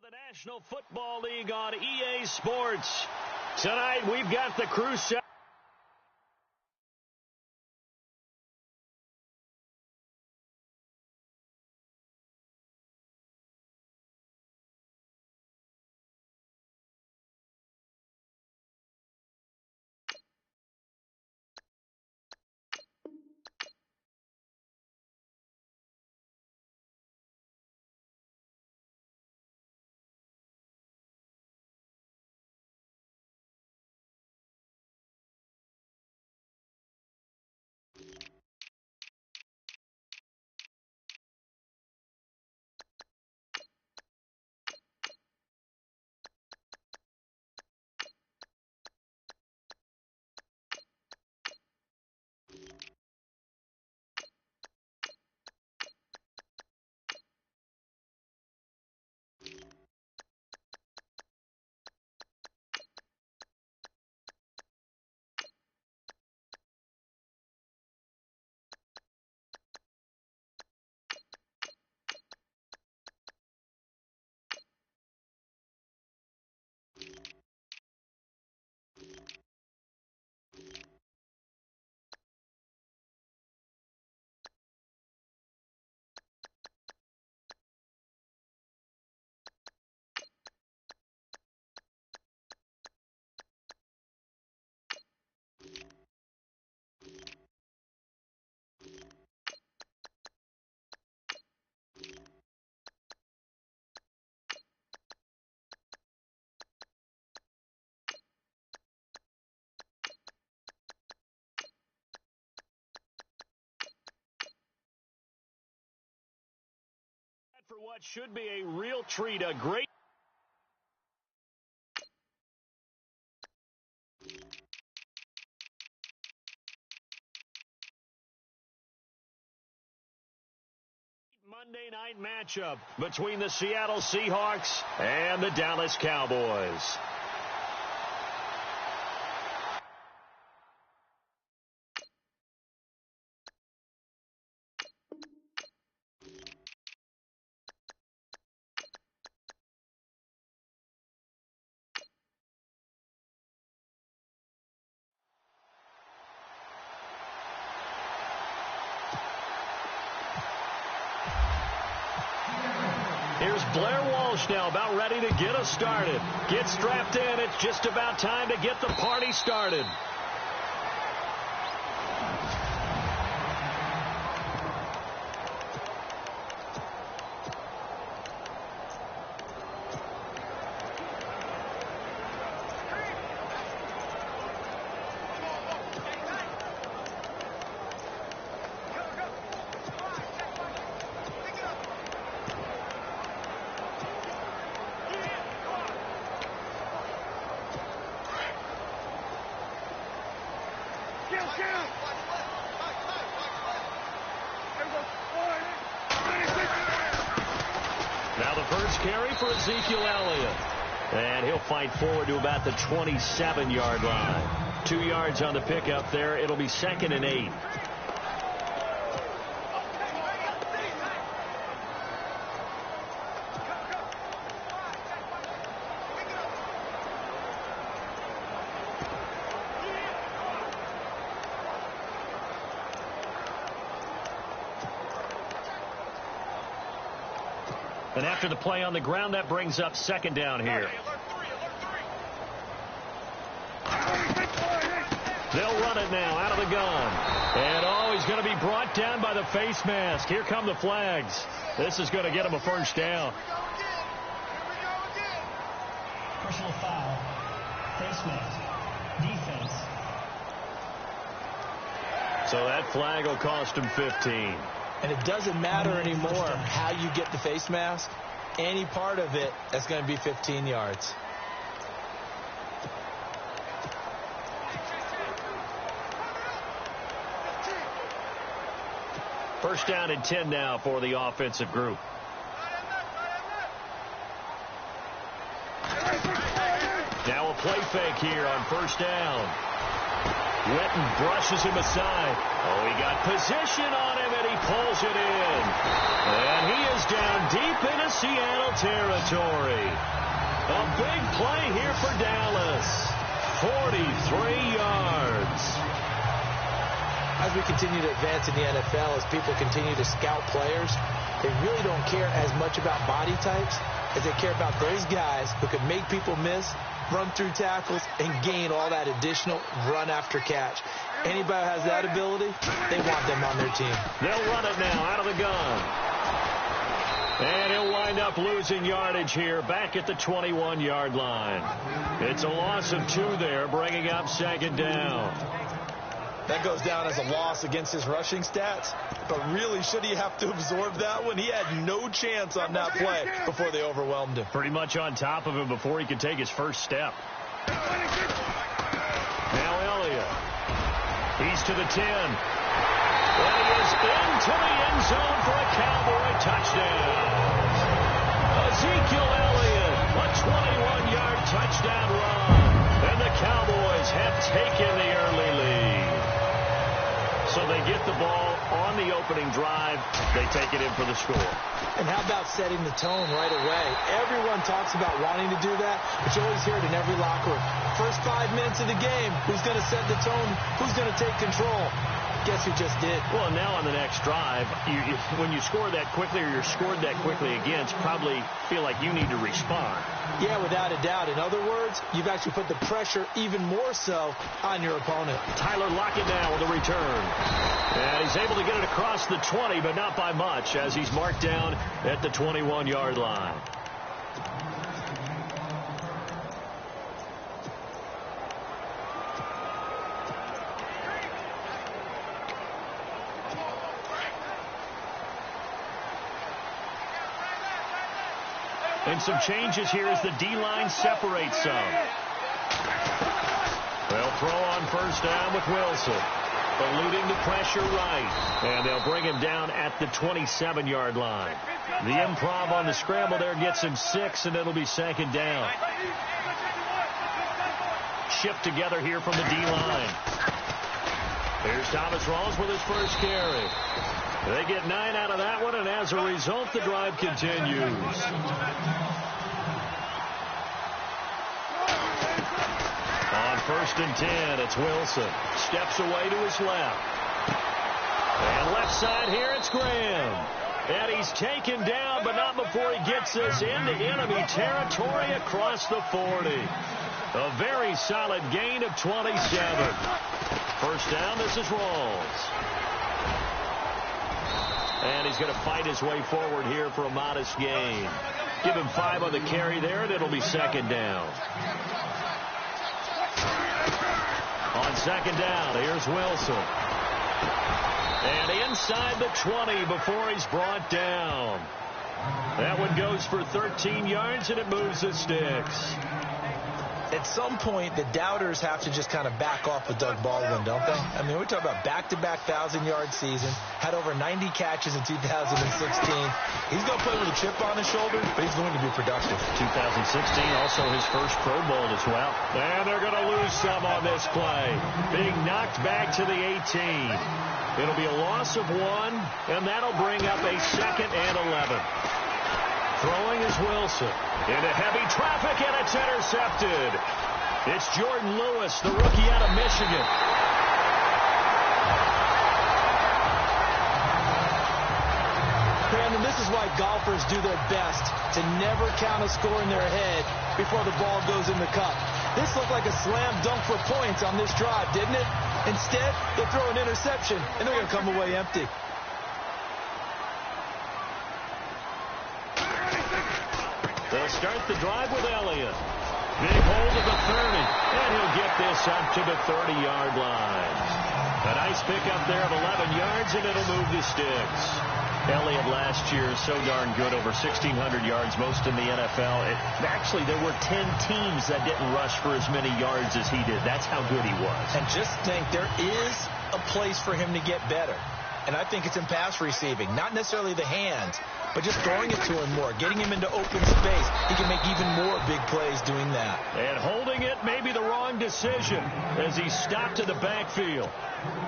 the National Football League on EA Sports. Tonight, we've got the Crusader. For what should be a real treat, a great Monday night matchup between the Seattle Seahawks and the Dallas Cowboys. Here's Blair Walsh now about ready to get us started. Get strapped in. It's just about time to get the party started. Now the first carry for Ezekiel Elliott. And he'll fight forward to about the 27-yard line. 2 yards on the pickup there. It'll be 2nd and 8. And after the play on the ground, that brings up 2nd down here. They'll run it now out of the gun. And, he's going to be brought down by the face mask. Here come the flags. This is going to get him a first down. Personal foul. Face mask. Defense. So that flag will cost him 15. And it doesn't matter anymore how you get the face mask. Any part of it, that's going to be 15 yards. First down and 10 now for the offensive group. Now a play fake here on first down. Witten brushes him aside. Oh, he got position on him, and he pulls it in. And he is down deep into Seattle territory. A big play here for Dallas. 43 yards. As we continue to advance in the NFL, as people continue to scout players, they really don't care as much about body types as they care about those guys who can make people miss, run through tackles, and gain all that additional run after catch. Anybody who has that ability, they want them on their team. They'll run it now out of the gun. And he'll wind up losing yardage here back at the 21-yard line. It's a loss of 2 there, bringing up second down. That goes down as a loss against his rushing stats, but really, should he have to absorb that one? He had no chance on that play before they overwhelmed him. Pretty much on top of him before he could take his first step. Now Elliott. He's to the 10. And he is into the end zone for a Cowboy touchdown. Ezekiel Elliott, a 21-yard touchdown run. And the Cowboys have taken the early lead. So they get the ball on the opening drive. They take it in for the score. And how about setting the tone right away? Everyone talks about wanting to do that, but you always hear it in every locker room. First 5 minutes of the game, who's going to set the tone? Who's going to take control? Guess who just did? Well, now on the next drive, when you score that quickly or you're scored that quickly against, probably feel like you need to respond. Yeah, without a doubt. In other words, you've actually put the pressure even more so on your opponent. Tyler Lockett now with a return. And he's able to get it across the 20, but not by much, as he's marked down at the 21-yard line. And some changes here as the D-line separates some. They'll throw on first down with Wilson. Eluding the pressure right. And they'll bring him down at the 27-yard line. The improv on the scramble there gets him 6, and it'll be second down. Shift together here from the D-line. Here's Thomas Rawls with his first carry. They get 9 out of that one, and as a result, the drive continues. On first and 10, it's Wilson. Steps away to his left. And left side here, it's Graham. And he's taken down, but not before he gets us into enemy territory across the 40. A very solid gain of 27. First down, this is Rawls. And he's going to fight his way forward here for a modest gain. Give him 5 on the carry there, and it'll be second down. On second down, here's Wilson. And inside the 20 before he's brought down. That one goes for 13 yards, and it moves the sticks. At some point, the doubters have to just kind of back off with Doug Baldwin, don't they? I mean, we're talking about back-to-back 1,000-yard season, had over 90 catches in 2016. He's going to play with a chip on his shoulder, but he's going to be productive. 2016, also his first Pro Bowl as well. And they're going to lose some on this play. Being knocked back to the 18. It'll be a loss of 1, and that'll bring up a second and 11. Throwing is Wilson. Into heavy traffic, and it's intercepted. It's Jordan Lewis, the rookie out of Michigan. Brandon, this is why golfers do their best to never count a score in their head before the ball goes in the cup. This looked like a slam dunk for points on this drive, didn't it? Instead, they throw an interception, and they're going to come away empty. They'll start the drive with Elliott. Big hold of the 30, and he'll get this up to the 30-yard line. A nice pickup there of 11 yards, and it'll move the sticks. Elliott last year so darn good, over 1,600 yards, most in the NFL. Actually, there were 10 teams that didn't rush for as many yards as he did. That's how good he was. And just think, there is a place for him to get better. and I think it's in pass receiving. Not necessarily the hands, but just throwing it to him more, getting him into open space. He can make even more big plays doing that. And holding it may be the wrong decision as he stopped in the backfield.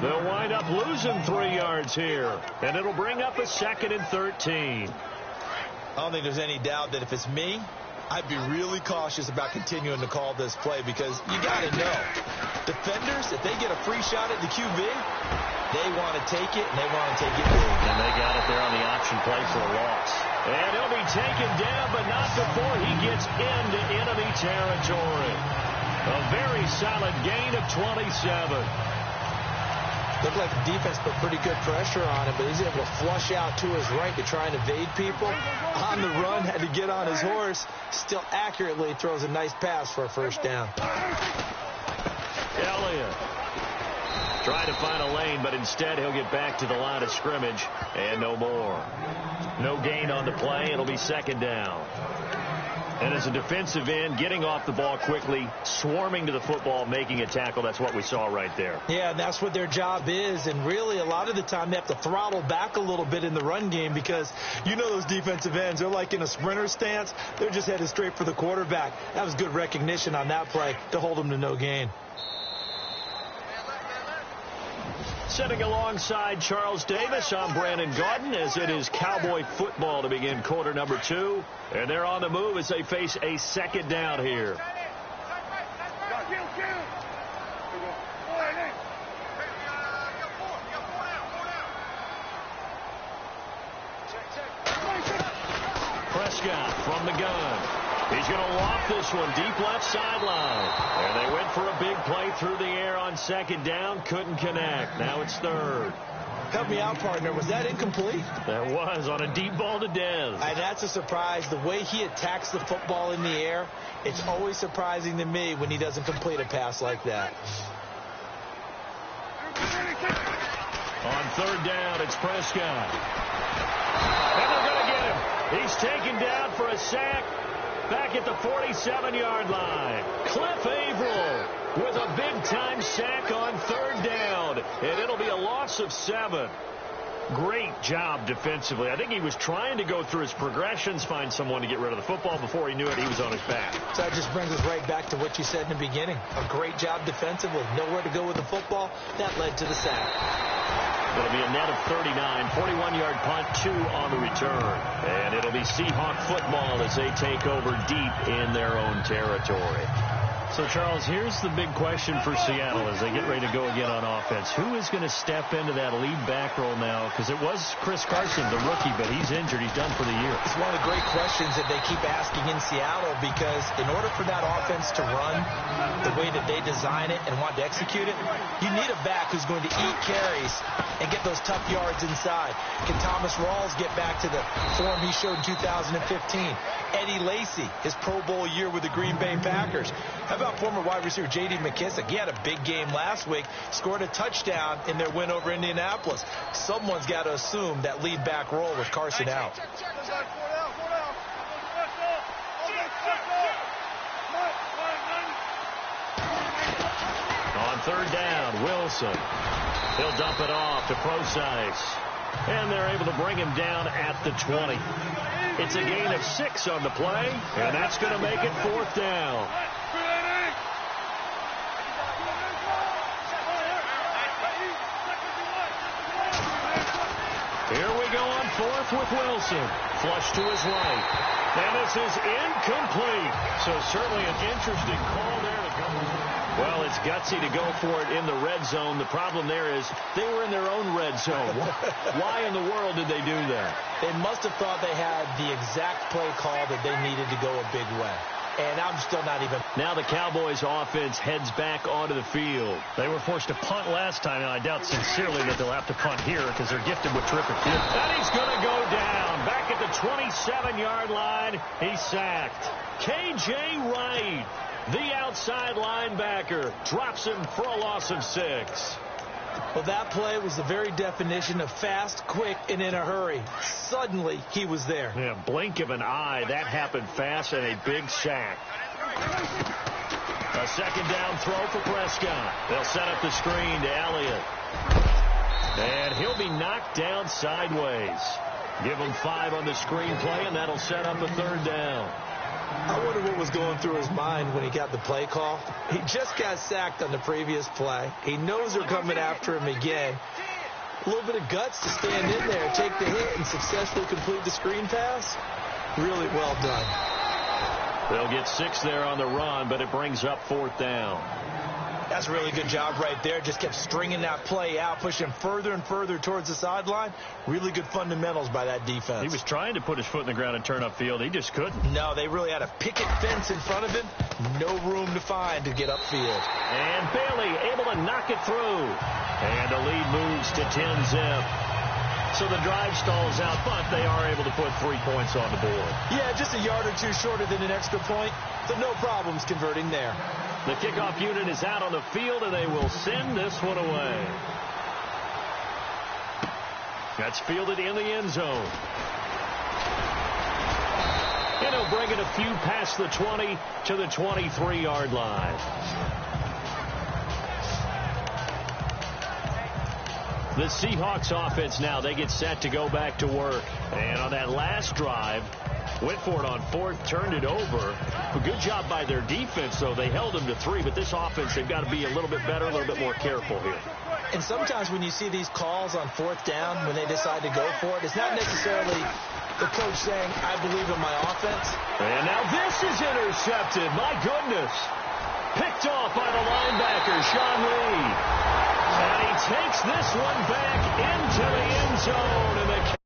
They'll wind up losing 3 yards here, and it'll bring up a 2nd and 13. I don't think there's any doubt that if it's me, I'd be really cautious about continuing to call this play because you got to know, defenders, if they get a free shot at the QB, they want to take it, and they want to take it big. And they got it there on the option play for a loss. And he'll be taken down, but not before he gets into enemy territory. A very solid gain of 27. Looked like the defense put pretty good pressure on him, but he's able to flush out to his right to try and evade people. On the run, had to get on his horse. Still accurately throws a nice pass for a first down. Elliott trying to find a lane, but instead he'll get back to the line of scrimmage and no more. No gain on the play. It'll be 2nd down. And as a defensive end, getting off the ball quickly, swarming to the football, making a tackle, that's what we saw right there. Yeah, that's what their job is. And really, a lot of the time, they have to throttle back a little bit in the run game because you know those defensive ends, they're like in a sprinter stance. They're just headed straight for the quarterback. That was good recognition on that play to hold them to no gain. Sitting alongside Charles Davis, I'm Brandon Gaudin as it is Cowboy football to begin quarter number 2. And they're on the move as they face a 2nd down here. Prescott from the gun. He's going to loft this one deep left sideline. And they went for a big play through the air on 2nd down. Couldn't connect. Now it's 3rd. Help me out, partner. Was that incomplete? That was on a deep ball to Dez. And that's a surprise. The way he attacks the football in the air, it's always surprising to me when he doesn't complete a pass like that. On 3rd down, it's Prescott. And they're going to get him. He's taken down for a sack. Back at the 47-yard line. Cliff Averill with a big-time sack on 3rd down. And it'll be a loss of 7. Great job defensively. I think he was trying to go through his progressions, find someone to get rid of the football. Before he knew it, he was on his back. So that just brings us right back to what you said in the beginning. A great job defensively. Nowhere to go with the football. That led to the sack. It'll be a net of 39, 41-yard punt, 2 on the return. And it'll be Seahawk football as they take over deep in their own territory. So, Charles, here's the big question for Seattle as they get ready to go again on offense. Who is going to step into that lead back role now? Because it was Chris Carson, the rookie, but he's injured. He's done for the year. It's one of the great questions that they keep asking in Seattle because in order for that offense to run the way that they design it and want to execute it, you need a back who's going to eat carries and get those tough yards inside. Can Thomas Rawls get back to the form he showed in 2015? Eddie Lacy, his Pro Bowl year with the Green Bay Packers. How about former wide receiver J.D. McKissick? He had a big game last week, scored a touchdown in their win over Indianapolis. Someone's got to assume that lead back role with Carson out. On 3rd down, Wilson. He'll dump it off to Procise. And they're able to bring him down at the 20. It's a gain of 6 on the play, and that's going to make it 4th down. Here we go on 4th with Wilson. Flush to his right. And this is incomplete. So certainly an interesting call there to go. Well, it's gutsy to go for it in the red zone. The problem there is they were in their own red zone. Why in the world did they do that? They must have thought they had the exact play call that they needed to go a big way. And I'm still not even. Now the Cowboys offense heads back onto the field. They were forced to punt last time, and I doubt sincerely that they'll have to punt here because they're gifted with terrific field. And he's going to go down. Back at the 27-yard line, he's sacked. K.J. Wright, the outside linebacker, drops him for a loss of 6. Well, that play was the very definition of fast, quick, and in a hurry. Suddenly, he was there. Yeah, blink of an eye. That happened fast and a big sack. A 2nd down throw for Prescott. They'll set up the screen to Elliott. And And he'll be knocked down sideways. Give him 5 on the screenplay, and that'll set up a 3rd down. I wonder what was going through his mind when he got the play call. He just got sacked on the previous play. He knows they're coming after him again. A little bit of guts to stand in there, take the hit, and successfully complete the screen pass. Really well done. They'll get 6 there on the run, but it brings up 4th down. That's a really good job right there. Just kept stringing that play out, pushing further and further towards the sideline. Really good fundamentals by that defense. He was trying to put his foot in the ground and turn upfield. He just couldn't. No, they really had a picket fence in front of him. No room to find to get upfield. And Bailey able to knock it through. And the lead moves to 10-zip. So the drive stalls out, but they are able to put 3 points on the board. Yeah, just a yard or two shorter than an extra point, so no problems converting there. The kickoff unit is out on the field, and they will send this one away. That's fielded in the end zone. And he'll bring it a few past the 20 to the 23-yard line. The Seahawks offense now, they get set to go back to work. And on that last drive, went for it on 4th, turned it over. A good job by their defense, though. They held them to 3, but this offense, they've got to be a little bit better, a little bit more careful here. And sometimes when you see these calls on 4th down, when they decide to go for it, it's not necessarily the coach saying, I believe in my offense. And now this is intercepted. My goodness. Picked off by the linebacker, Sean Lee. And he takes this one back into the end zone. And the